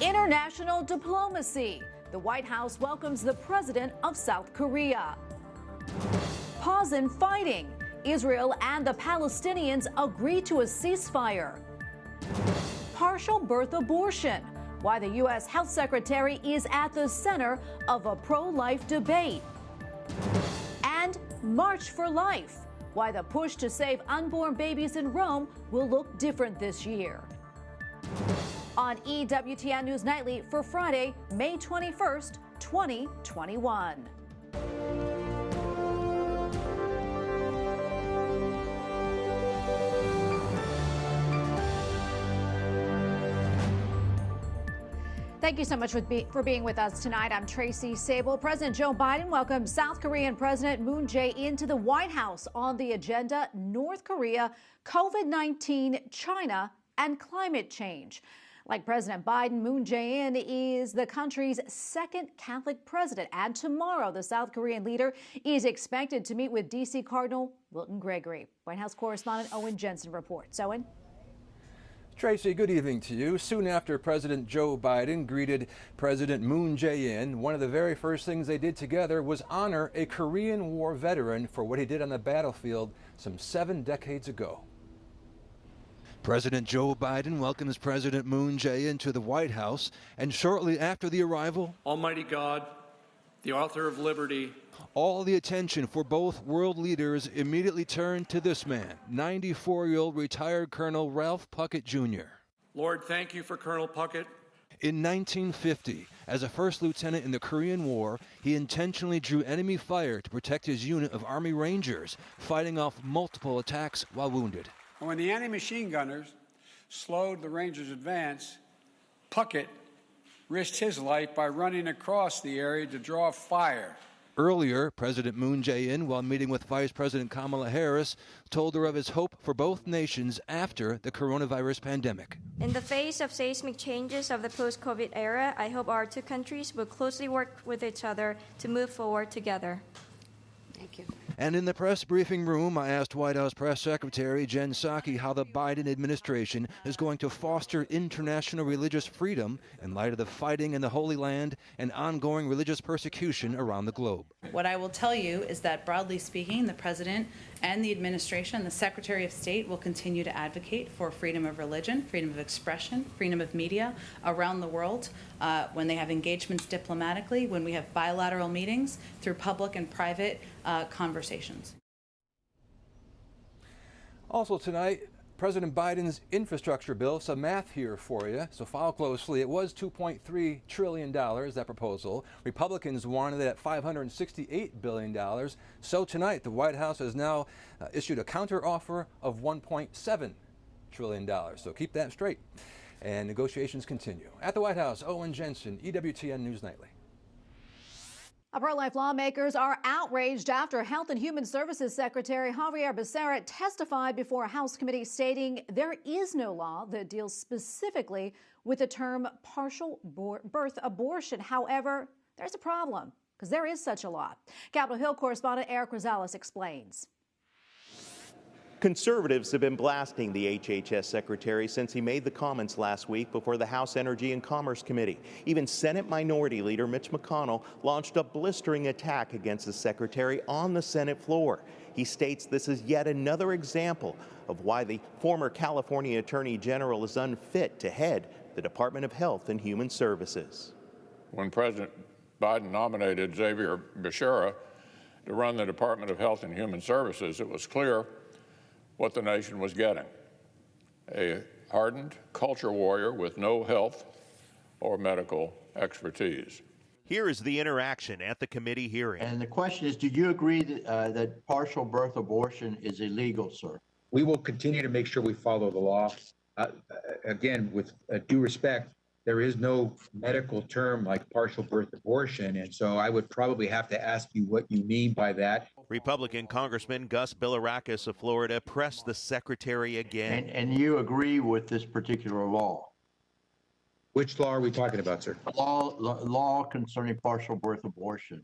International diplomacy. The White House welcomes the president of South Korea. Pause in fighting. Israel and the Palestinians agree to a ceasefire. Partial birth abortion. Why the U.S. Health Secretary is at the center of a pro-life debate. And March for Life. Why the push to save unborn babies in Rome will look different this year. On EWTN News Nightly for Friday, May 21st, 2021. Thank you so much for being with us tonight. I'm Tracy Sable. President Joe Biden welcomed South Korean President Moon Jae-in to the White House. On the agenda, North Korea, COVID-19, China, and climate change. Like President Biden, Moon Jae-in is the country's second Catholic president. And tomorrow, the South Korean leader is expected to meet with D.C. Cardinal Wilton Gregory. White House correspondent Owen Jensen reports. Owen? Tracy, good evening to you. Soon after President Joe Biden greeted President Moon Jae-in, one of the very first things they did together was honor a Korean War veteran for what he did on the battlefield some 7 decades ago. President Joe Biden welcomes President Moon Jae-in to the White House, and shortly after the arrival, Almighty God, the author of liberty, all the attention for both world leaders immediately turned to this man, 94-year-old retired Colonel Ralph Puckett Jr. Lord, thank you for Colonel Puckett. In 1950, as a first lieutenant in the Korean War, he intentionally drew enemy fire to protect his unit of Army Rangers, fighting off multiple attacks while wounded. And when the anti-machine gunners slowed the Rangers' advance, Puckett risked his life by running across the area to draw fire. Earlier, President Moon Jae-in, while meeting with Vice President Kamala Harris, told her of his hope for both nations after the coronavirus pandemic. In the face of seismic changes of the post-COVID era, I hope our two countries will closely work with each other to move forward together. Thank you. And in the press briefing room, I asked White House Press Secretary Jen Psaki how the Biden administration is going to foster international religious freedom in light of the fighting in the Holy Land and ongoing religious persecution around the globe. What I will tell you is that, broadly speaking, the President and the administration, the Secretary of State, will continue to advocate for freedom of religion, freedom of expression, freedom of media around the world when they have engagements diplomatically, when we have bilateral meetings, through public and private conversations. Also tonight, President Biden's infrastructure bill. Some math here for you, so follow closely. It was $2.3 trillion, that proposal. Republicans wanted it at $568 billion. So tonight, the White House has now issued a counteroffer of $1.7 trillion. So keep that straight. And negotiations continue. At the White House, Owen Jensen, EWTN News Nightly. Pro-life lawmakers are outraged after Health and Human Services Secretary Xavier Becerra testified before a House committee stating there is no law that deals specifically with the term partial birth abortion. However, there's a problem because there is such a law. Capitol Hill correspondent Eric Rosales explains. Conservatives have been blasting the HHS secretary since he made the comments last week before the House Energy and Commerce Committee. Even Senate Minority Leader Mitch McConnell launched a blistering attack against the secretary on the Senate floor. He states this is yet another example of why the former California Attorney General is unfit to head the Department of Health and Human Services. When President Biden nominated Xavier Becerra to run the Department of Health and Human Services, it was clear what the nation was getting: a hardened culture warrior with no health or medical expertise. Here is the interaction at the committee hearing. And the question is, do you agree that partial birth abortion is illegal, sir? We will continue to make sure we follow the law. Again, with due respect, there is no medical term like partial birth abortion, and so I would probably have to ask you what you mean by that. Republican Congressman Gus Bilirakis of Florida pressed the secretary again. And you agree with this particular law? Which law are we talking about, sir? Law concerning partial birth abortion.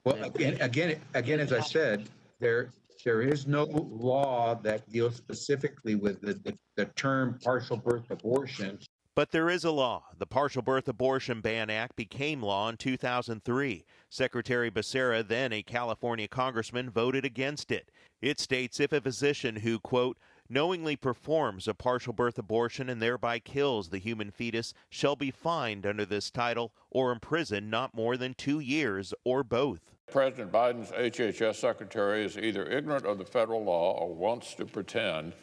Well, again, as I said, there is no law that deals specifically with the term partial birth abortion. But there is a law. The Partial Birth Abortion Ban Act became law in 2003. Secretary Becerra, then a California congressman, voted against it. It states if a physician who, quote, knowingly performs a partial birth abortion and thereby kills the human fetus shall be fined under this title or imprisoned not more than 2 years or both. President Biden's HHS secretary is either ignorant of the federal law or wants to pretend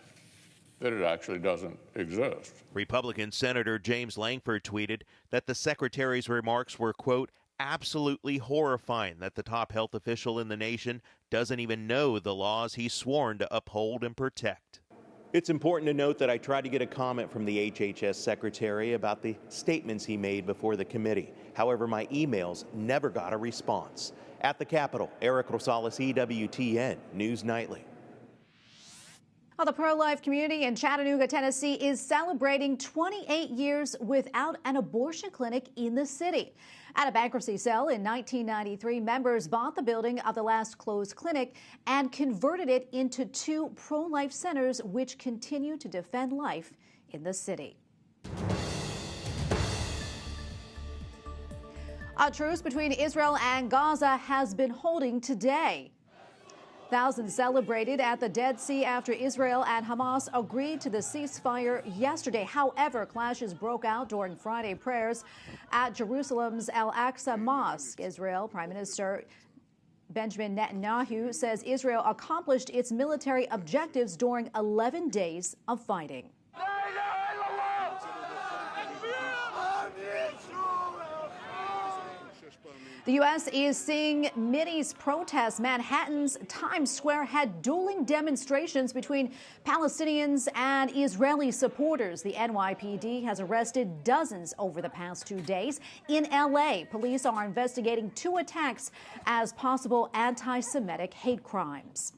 that it actually doesn't exist. Republican Senator James Langford tweeted that the secretary's remarks were, quote, absolutely horrifying that the top health official in the nation doesn't even know the laws he's sworn to uphold and protect. It's important to note that I tried to get a comment from the HHS secretary about the statements he made before the committee. However, my emails never got a response. At the Capitol, Eric Rosales, EWTN News Nightly. Well, the pro-life community in Chattanooga, Tennessee is celebrating 28 years without an abortion clinic in the city. At a bankruptcy sale in 1993, members bought the building of the last closed clinic and converted it into 2 pro-life centers, which continue to defend life in the city. A truce between Israel and Gaza has been holding today. Thousands celebrated at the Dead Sea after Israel and Hamas agreed to the ceasefire yesterday. However, clashes broke out during Friday prayers at Jerusalem's Al-Aqsa Mosque. Israel Prime Minister Benjamin Netanyahu says Israel accomplished its military objectives during 11 days of fighting. The U.S. is seeing Mideast protests. Manhattan's Times Square had dueling demonstrations between Palestinians and Israeli supporters. The NYPD has arrested dozens over the past 2 days. In L.A., police are investigating 2 attacks as possible anti-Semitic hate crimes.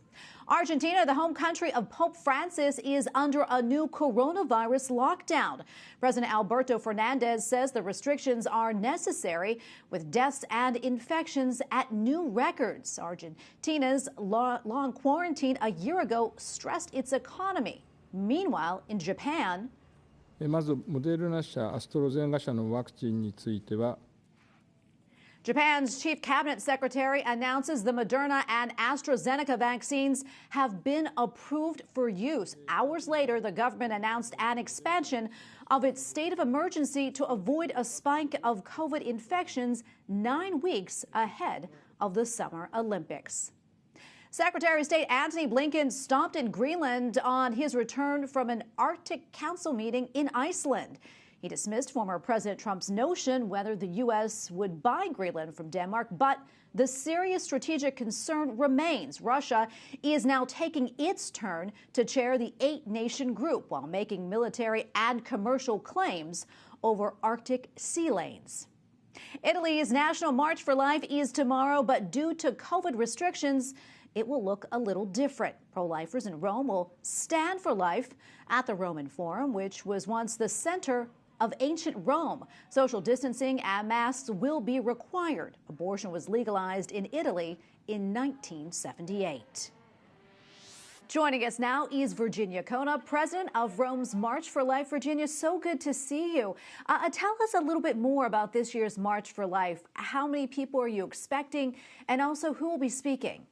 Argentina, the home country of Pope Francis, is under a new coronavirus lockdown. President Alberto Fernandez says the restrictions are necessary, with deaths and infections at new records. Argentina's long quarantine a year ago stressed its economy. Meanwhile, in Japan, まずモデルナ社、アストロゼネカ社のワクチンについては Japan's chief cabinet secretary announces the Moderna and AstraZeneca vaccines have been approved for use. Hours later, the government announced an expansion of its state of emergency to avoid a spike of COVID infections 9 weeks ahead of the Summer Olympics. Secretary of State Antony Blinken stopped in Greenland on his return from an Arctic Council meeting in Iceland. He dismissed former President Trump's notion whether the U.S. would buy Greenland from Denmark, but the serious strategic concern remains. Russia is now taking its turn to chair the 8-nation group while making military and commercial claims over Arctic sea lanes. Italy's National March for Life is tomorrow, but due to COVID restrictions, it will look a little different. Pro-lifers in Rome will stand for life at the Roman Forum, which was once the center of ancient Rome. Social distancing and masks will be required. Abortion was legalized in Italy in 1978. Joining us now is Virginia Coda, president of Rome's March for Life. Virginia, so good to see you. Tell us a little bit more about this year's March for Life. How many people are you expecting, and also who will be speaking?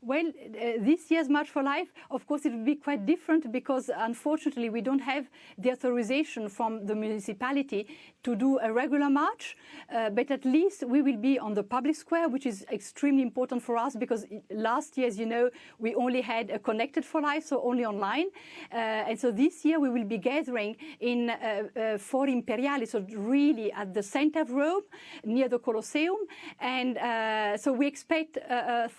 Well, this year's March for Life, of course, it will be quite different because, unfortunately, we don't have the authorization from the municipality to do a regular march. But at least we will be on the public square, which is extremely important for us because last year, as you know, we only had a Connected for Life, so only online. And so this year we will be gathering in Foro Imperiale, so really at the center of Rome, near the Colosseum. And so we expect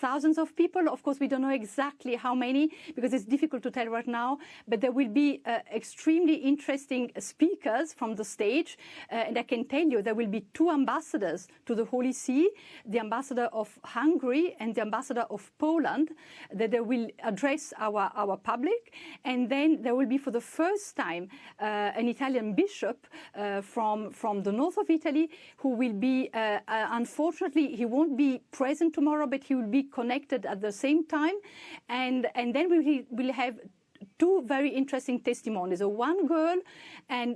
thousands of people. Of course, we don't know exactly how many because it's difficult to tell right now, but there will be extremely interesting speakers from the stage. And I can tell you there will be 2 ambassadors to the Holy See, the ambassador of Hungary and the ambassador of Poland, that they will address our public. And then there will be for the first time an Italian bishop from the north of Italy who will be, unfortunately, he won't be present tomorrow, but he will be connected at the same time, and then we will have two very interesting testimonies. One girl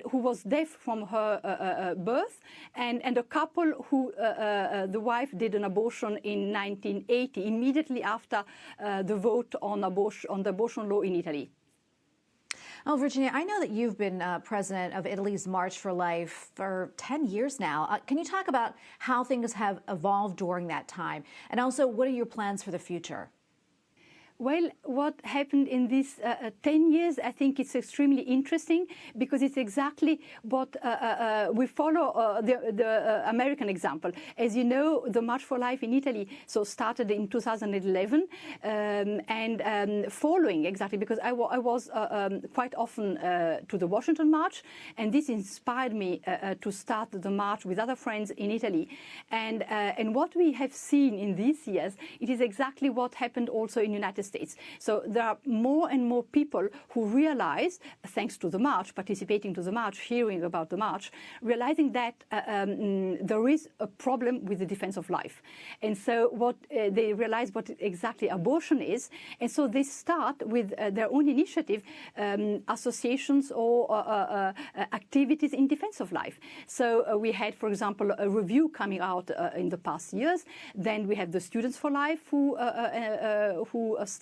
who was deaf from her birth, and a couple who the wife did an abortion in 1980, immediately after the vote on the abortion law in Italy. Oh, Virginia, I know that you've been president of Italy's March for Life for 10 years now. Can you talk about how things have evolved during that time? And also, what are your plans for the future? Well, what happened in these 10 years, I think it's extremely interesting because it's exactly what we follow the American example. As you know, the March for Life in Italy started in 2011 and following exactly because I was quite often to the Washington March, and this inspired me to start the march with other friends in Italy. And what we have seen in these years, it is exactly what happened also in the United States. So there are more and more people who realize, thanks to the march, participating to the march, hearing about the march, realizing that there is a problem with the defense of life. And so what they realize what exactly abortion is, and so they start with their own initiative, associations or activities in defense of life. So we had, for example, a review coming out in the past years. Then we have the Students for Life who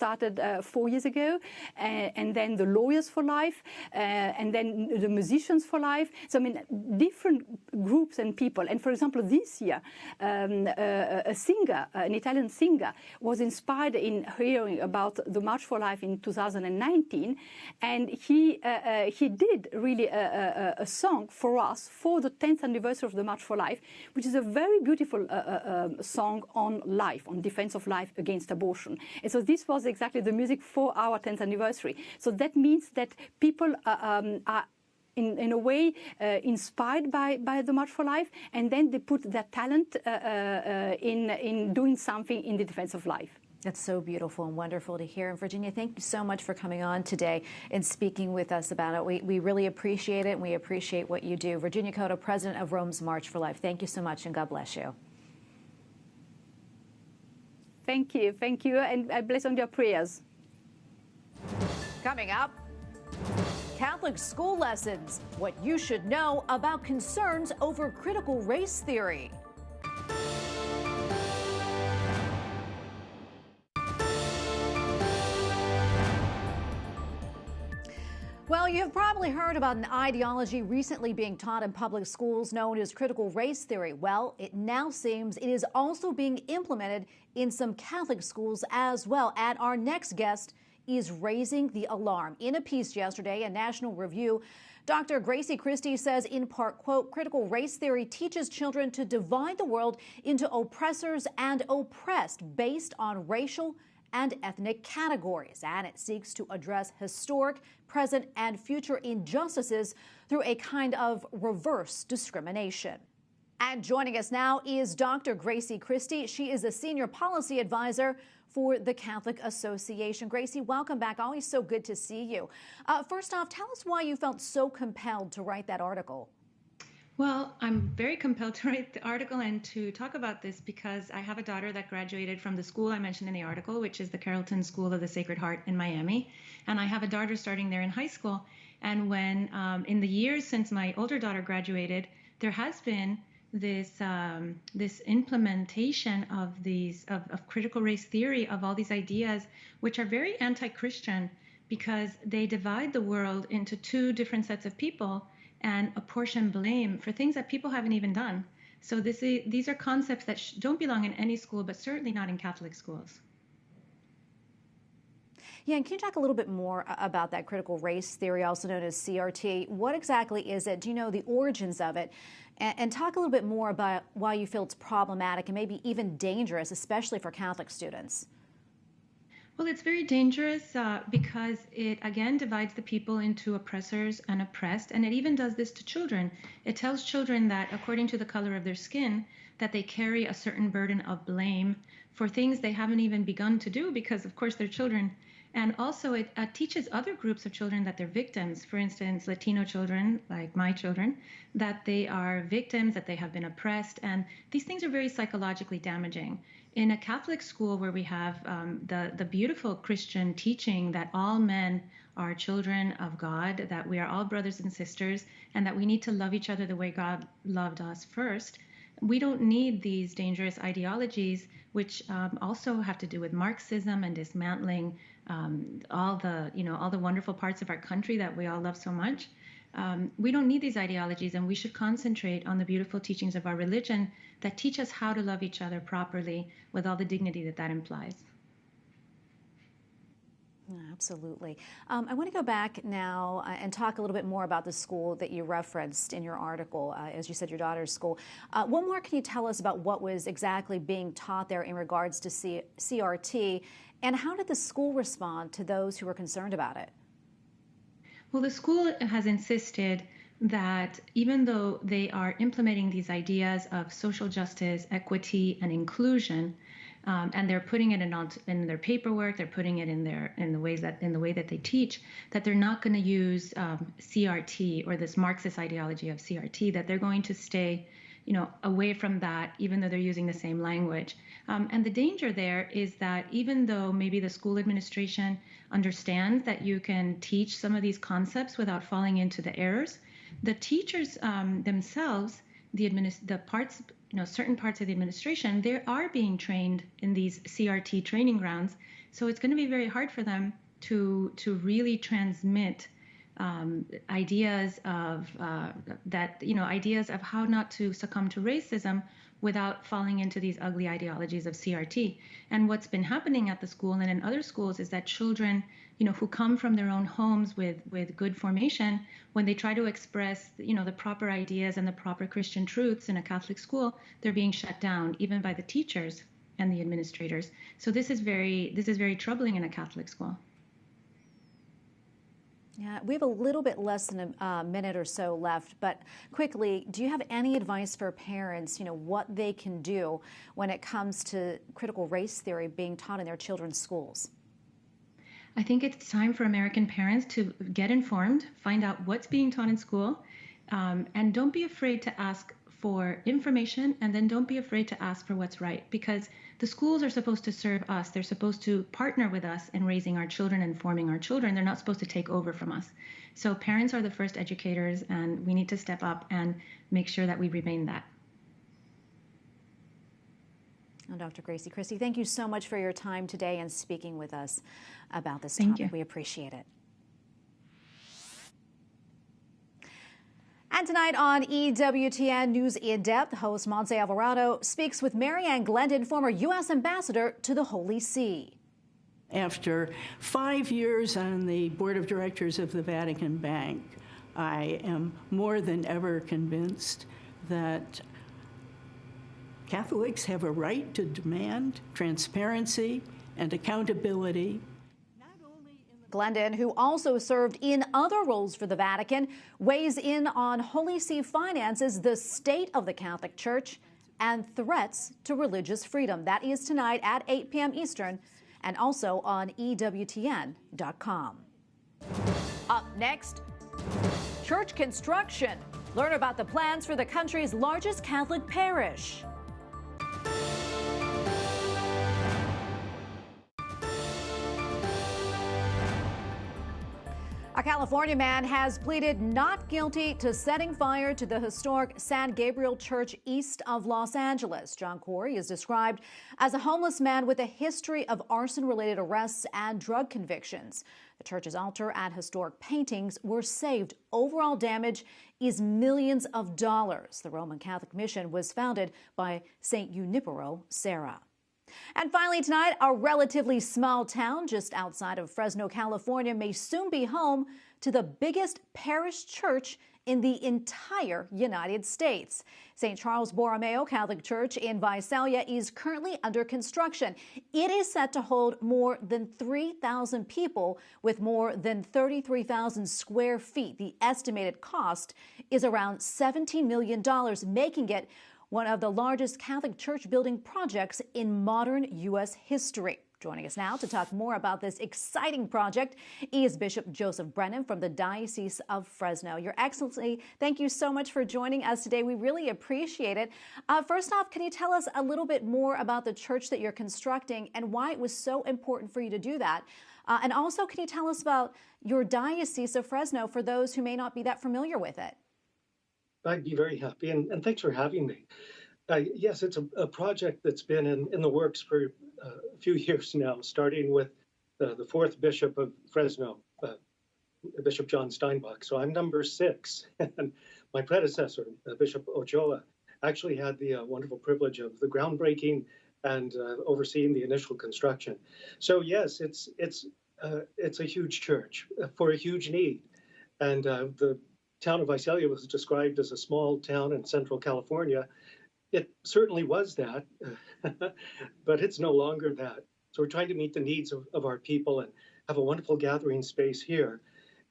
started 4 years ago, and then the Lawyers for Life, and then the Musicians for Life. So, I mean, different groups and people. And, for example, this year, a singer, an Italian singer, was inspired in hearing about the March for Life in 2019, and he did really a song for us for the 10th anniversary of the March for Life, which is a very beautiful song on life, on defense of life against abortion. And so this was exactly the music for our 10th anniversary. So that means that people are in a way inspired by the March for Life, and then they put their talent in doing something in the defense of life. That's so beautiful and wonderful to hear. And Virginia, thank you so much for coming on today and speaking with us about it. We really appreciate it, and we appreciate what you do. Virginia Coda, president of Rome's March for Life, thank you so much, and God bless you. Thank you, and I bless on your prayers. Coming up, Catholic school lessons, what you should know about concerns over critical race theory. Well, you've probably heard about an ideology recently being taught in public schools known as critical race theory. Well, it now seems it is also being implemented in some Catholic schools as well. And our next guest is raising the alarm. In a piece yesterday, a National Review, Dr. Grazie Christie says, in part, quote, critical race theory teaches children to divide the world into oppressors and oppressed based on racial and ethnic categories, and it seeks to address historic, present, and future injustices through a kind of reverse discrimination. And joining us now is Dr. Grazie Christie. She is a senior policy advisor for the Catholic Association. Grazie, welcome back. Always so good to see you. First off, tell us why you felt so compelled to write that article. Well, I'm very compelled to write the article and to talk about this because I have a daughter that graduated from the school I mentioned in the article, which is the Carrollton School of the Sacred Heart in Miami. And I have a daughter starting there in high school. And when, in the years since my older daughter graduated, there has been this implementation of of critical race theory, of all these ideas, which are very anti-Christian because they divide the world into two different sets of people and apportion blame for things that people haven't even done. So these are concepts that don't belong in any school, but certainly not in Catholic schools. Yeah, and can you talk a little bit more about that critical race theory, also known as CRT? What exactly is it? Do you know the origins of it? And talk a little bit more about why you feel it's problematic and maybe even dangerous, especially for Catholic students. Well, it's very dangerous because it, again, divides the people into oppressors and oppressed, and it even does this to children. It tells children that, according to the color of their skin, that they carry a certain burden of blame for things they haven't even begun to do because, of course, they're children. And also it teaches other groups of children that they're victims. For instance, Latino children, like my children, that they are victims, that they have been oppressed. And these things are very psychologically damaging. In a Catholic school where we have the beautiful Christian teaching that all men are children of God, that we are all brothers and sisters, and that we need to love each other the way God loved us first. We don't need these dangerous ideologies, which also have to do with Marxism and dismantling all the wonderful parts of our country that we all love so much. We don't need these ideologies, and we should concentrate on the beautiful teachings of our religion that teach us how to love each other properly with all the dignity that that implies. Absolutely. I want to go back now and talk a little bit more about the school that you referenced in your article, as you said, your daughter's school. What more can you tell us about what was exactly being taught there in regards to CRT, and how did the school respond to those who were concerned about it? Well, the school has insisted that even though they are implementing these ideas of social justice, equity, and inclusion, and they're putting it in their paperwork, they're putting it in the way that they teach, that they're not going to use CRT or this Marxist ideology of CRT, that they're going to stay, away from that, even though they're using the same language. And the danger there is that even though maybe the school administration understands that you can teach some of these concepts without falling into the errors, the teachers themselves, certain parts of the administration, they are being trained in these CRT training grounds. So it's going to be very hard for them to really transmit ideas of ideas of how not to succumb to racism without falling into these ugly ideologies of CRT. And what's been happening at the school and in other schools is that children, who come from their own homes with good formation, when they try to express, the proper ideas and the proper Christian truths in a Catholic school, they're being shut down, even by the teachers and the administrators. So this is very troubling in a Catholic school. Yeah, we have a little bit less than a minute or so left, but quickly, do you have any advice for parents, what they can do when it comes to critical race theory being taught in their children's schools? I think it's time for American parents to get informed, find out what's being taught in school, and don't be afraid to ask for information, and then don't be afraid to ask for what's right, because the schools are supposed to serve us. They're supposed to partner with us in raising our children and forming our children. They're not supposed to take over from us. So parents are the first educators, and we need to step up and make sure that we remain that. Oh, Dr. Grazie Christie, thank you so much for your time today and speaking with us about this Thank topic. you. We appreciate it. And tonight on EWTN News In Depth, host Montse Alvarado speaks with Marianne Glendon, former U.S. ambassador to the Holy See. After 5 years on the board of directors of the Vatican Bank, I am more than ever convinced that Catholics have a right to demand transparency and accountability. Glendon, who also served in other roles for the Vatican, weighs in on Holy See finances, the state of the Catholic Church, and threats to religious freedom. That is tonight at 8 p.m. Eastern and also on EWTN.com. Up next, church construction. Learn about the plans for the country's largest Catholic parish. A California man has pleaded not guilty to setting fire to the historic San Gabriel Church east of Los Angeles. John Corey is described as a homeless man with a history of arson-related arrests and drug convictions. The church's altar and historic paintings were saved. Overall damage is millions of dollars. The Roman Catholic mission was founded by St. Junipero Serra. And finally tonight, a relatively small town just outside of Fresno, California, may soon be home to the biggest parish church in the entire United States. St. Charles Borromeo Catholic Church in Visalia is currently under construction. It is set to hold more than 3,000 people with more than 33,000 square feet. The estimated cost is around $17 million, making it one of the largest Catholic church building projects in modern U.S. history. Joining us now to talk more about this exciting project is Bishop Joseph Brennan from the Diocese of Fresno. Your Excellency, thank you so much for joining us today. We really appreciate it. First off, can you tell us a little bit more about the church that you're constructing and why it was so important for you to do that? And also, can you tell us about your Diocese of Fresno for those who may not be that familiar with it? I'd be very happy, and thanks for having me. Yes, it's a project that's been in the works for a few years now, starting with the fourth Bishop of Fresno, Bishop John Steinbach. So I'm number 6, and my predecessor, Bishop Ochoa, actually had the wonderful privilege of the groundbreaking and overseeing the initial construction. So yes, it's a huge church for a huge need, and the town of Visalia was described as a small town in central California. It certainly was that, but it's no longer that. So we're trying to meet the needs of our people and have a wonderful gathering space here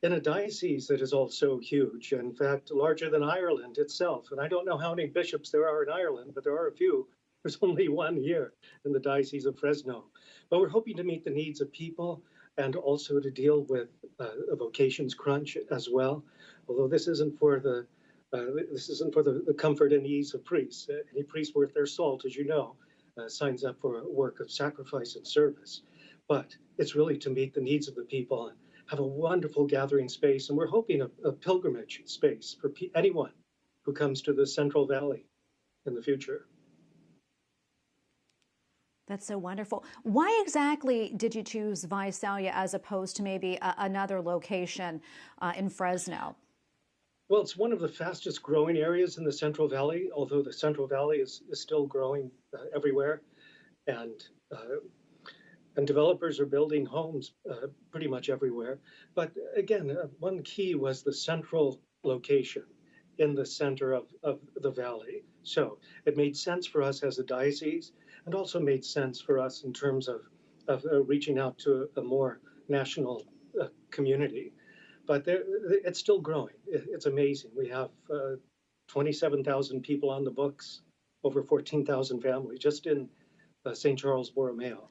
in a diocese that is also huge, in fact, larger than Ireland itself. And I don't know how many bishops there are in Ireland, but there are a few. There's only one here in the Diocese of Fresno. But we're hoping to meet the needs of people and also to deal with a vocations crunch as well. Although this isn't for the comfort and ease of priests. Any priest worth their salt, as you know, signs up for a work of sacrifice and service. But it's really to meet the needs of the people and have a wonderful gathering space. And we're hoping a pilgrimage space for anyone who comes to the Central Valley in the future. That's so wonderful. Why exactly did you choose Visalia as opposed to maybe another location in Fresno? Well, it's one of the fastest growing areas in the Central Valley, although the Central Valley is still growing everywhere. And developers are building homes pretty much everywhere. But again, one key was the central location in the center of the valley. So it made sense for us as a diocese, and also made sense for us in terms of reaching out to a more national community. But it's still growing. It's amazing. We have 27,000 people on the books, over 14,000 families, just in St. Charles Borromeo.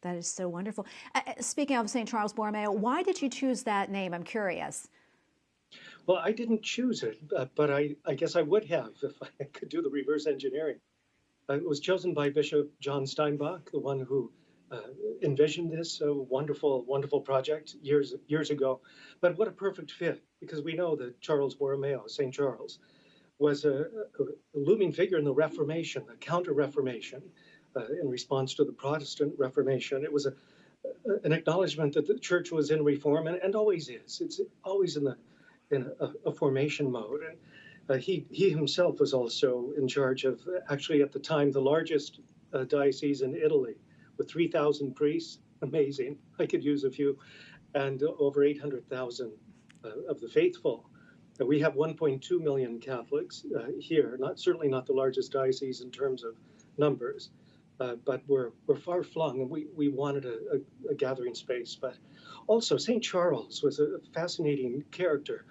That is so wonderful. Speaking of St. Charles Borromeo, why did you choose that name? I'm curious. Well, I didn't choose it, but I guess I would have if I could do the reverse engineering. It was chosen by Bishop John Steinbach, the one who envisioned this wonderful, wonderful project years ago. But what a perfect fit, because we know that Charles Borromeo, St. Charles, was a looming figure in the Reformation, the Counter-Reformation, in response to the Protestant Reformation. It was an acknowledgement that the church was in reform, and always is. It's always in a formation mode. And he himself was also in charge of, actually at the time, the largest diocese in Italy, with 3,000 priests. Amazing. I could use a few. And over 800,000 of the faithful. We have 1.2 million Catholics here, certainly not the largest diocese in terms of numbers, but we're far flung, and we wanted a gathering space. But also, St. Charles was a fascinating character,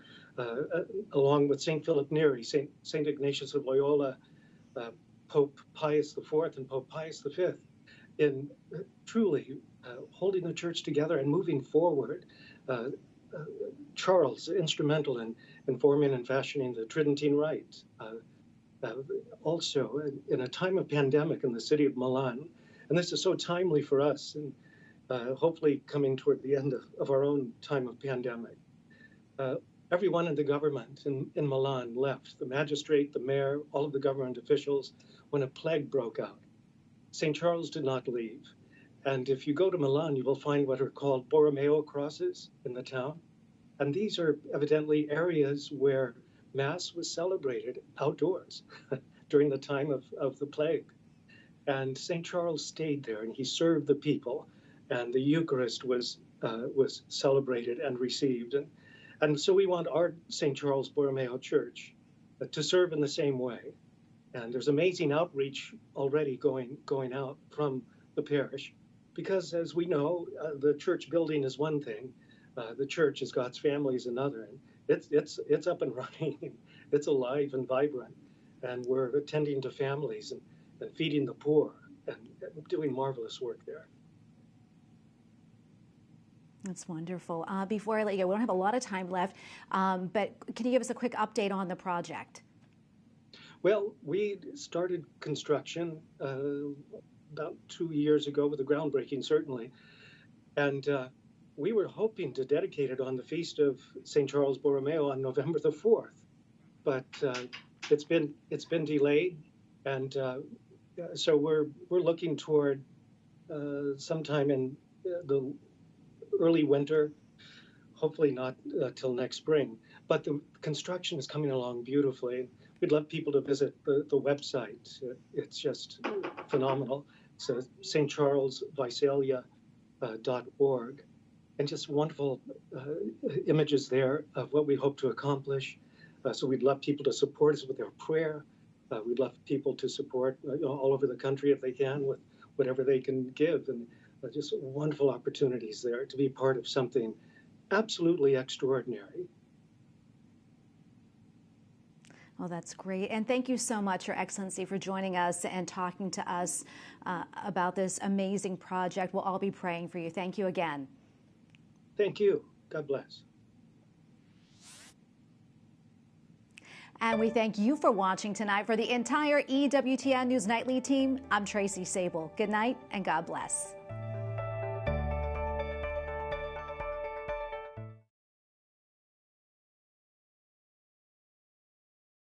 along with St. Philip Neri, St. Ignatius of Loyola, Pope Pius IV, and Pope Pius V, in truly holding the church together and moving forward. Charles, instrumental in forming and fashioning the Tridentine Rite. Also, in a time of pandemic in the city of Milan, and this is so timely for us, and hopefully coming toward the end of our own time of pandemic. Everyone in the government in Milan left, the magistrate, the mayor, all of the government officials, when a plague broke out. St. Charles did not leave. And if you go to Milan, you will find what are called Borromeo crosses in the town. And these are evidently areas where Mass was celebrated outdoors during the time of the plague. And St. Charles stayed there, and he served the people, and the Eucharist was celebrated and received. And so we want our St. Charles Borromeo Church to serve in the same way. And there's amazing outreach already going out from the parish, because as we know, the church building is one thing, the church as God's family is another. And it's up and running, it's alive and vibrant, and we're attending to families and feeding the poor and doing marvelous work there. That's wonderful. Before I let you go, we don't have a lot of time left, but can you give us a quick update on the project? Well, we started construction about 2 years ago with the groundbreaking, certainly. And we were hoping to dedicate it on the feast of St. Charles Borromeo on November the 4th, but it's been delayed, and so we're looking toward sometime in the early winter, hopefully not till next spring. But the construction is coming along beautifully. We'd love people to visit the website. It's just phenomenal. It's stcharlesvisalia.org, and just wonderful images there of what we hope to accomplish. So we'd love people to support us with their prayer. We'd love people to support all over the country if they can with whatever they can give. And just wonderful opportunities there to be part of something absolutely extraordinary. Well, that's great. And thank you so much, Your Excellency, for joining us and talking to us about this amazing project. We'll all be praying for you. Thank you again. Thank you. God bless. And we thank you for watching tonight. For the entire EWTN News Nightly team, I'm Tracy Sable. Good night and God bless.